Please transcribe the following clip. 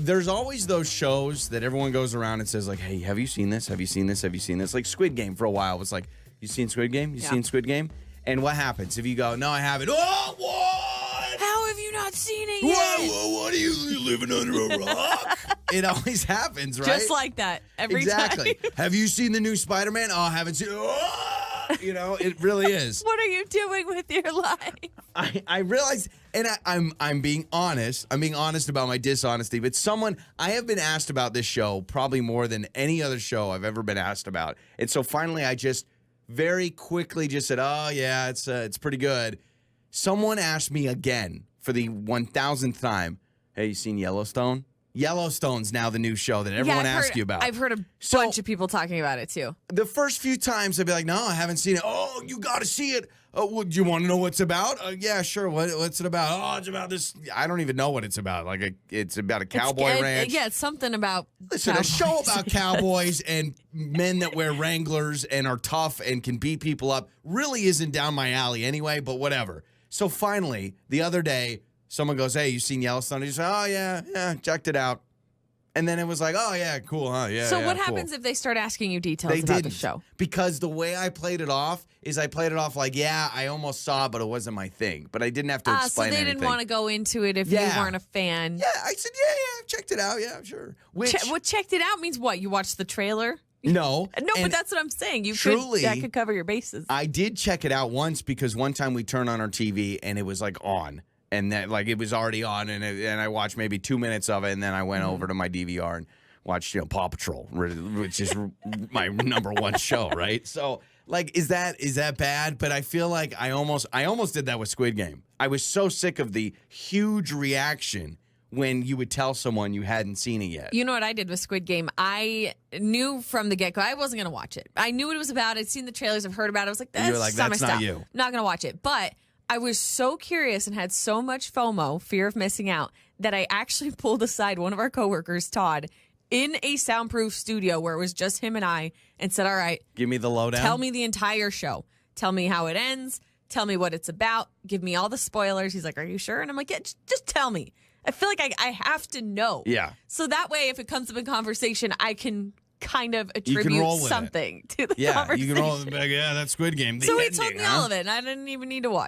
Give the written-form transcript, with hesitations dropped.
there's always those shows that everyone goes around and says, like, hey, have you seen this? Have you seen this? Have you seen this? Like Squid Game for a while was like, you seen Squid Game? You seen Squid Game? And what happens if you go, no, I haven't? Oh, what? How have you not seen it yet? What are you living under a rock? It always happens, right? Just like that every exactly. time. Have you seen the new Spider-Man? Oh, I haven't seen it. Oh! You know, it really is. What are you doing with your life? I realize, and I'm being honest. I'm being honest about my dishonesty. But I have been asked about this show probably more than any other show I've ever been asked about. And so finally, I just very quickly just said, "Oh yeah, it's pretty good." Someone asked me again for the 1000th time, "Hey, you seen Yellowstone?" Yellowstone's now the new show that everyone asks you about. I've heard a bunch of people talking about it too. The first few times I'd be like, no, I haven't seen it. Oh, you got to see it. Oh, well, do you want to know what it's about? Yeah, sure. What's it about? Oh, it's about this. I don't even know what it's about. Like, it's about a cowboy ranch. Yeah, it's something about Listen, cowboys. A show about cowboys and men that wear Wranglers and are tough and can beat people up really isn't down my alley anyway, but whatever. So finally, the other day, someone goes, hey, you seen Yellowstone? And you say, oh, yeah, checked it out. And then it was like, oh, yeah, cool, huh? Yeah. So yeah, what cool. happens if they start asking you details about the show? Because the way I played it off is I played it off like, yeah, I almost saw it, but it wasn't my thing. But I didn't have to explain anything. So they didn't want to go into it if you weren't a fan. Yeah, I said, yeah, checked it out. Yeah, sure. What checked it out means what? You watched the trailer? No. No, but that's what I'm saying. That could cover your bases. I did check it out once because one time we turned on our TV and it was like on. And that like it was already on and I watched maybe 2 minutes of it and then I went over to my DVR and watched Paw Patrol, which is my number one show, right? So like is that bad? But I feel like I almost did that with Squid Game. I was so sick of the huge reaction when you would tell someone you hadn't seen it yet. You know what I did with Squid Game? I knew from the get-go I wasn't going to watch it. I knew what it was about. I'd seen the trailers, I've heard about it. I was like, that's not you. Not going to watch it. But I was so curious and had so much FOMO, fear of missing out, that I actually pulled aside one of our coworkers, Todd, in a soundproof studio where it was just him and I, and said, all right, give me the lowdown. Tell me the entire show. Tell me how it ends. Tell me what it's about. Give me all the spoilers. He's like, are you sure? And I'm like, yeah, just tell me. I feel like I have to know. Yeah. So that way, if it comes up in conversation, I can kind of attribute something to the conversation. Yeah, you can roll it back. Yeah, that's Squid Game. So he told me all of it, and I didn't even need to watch.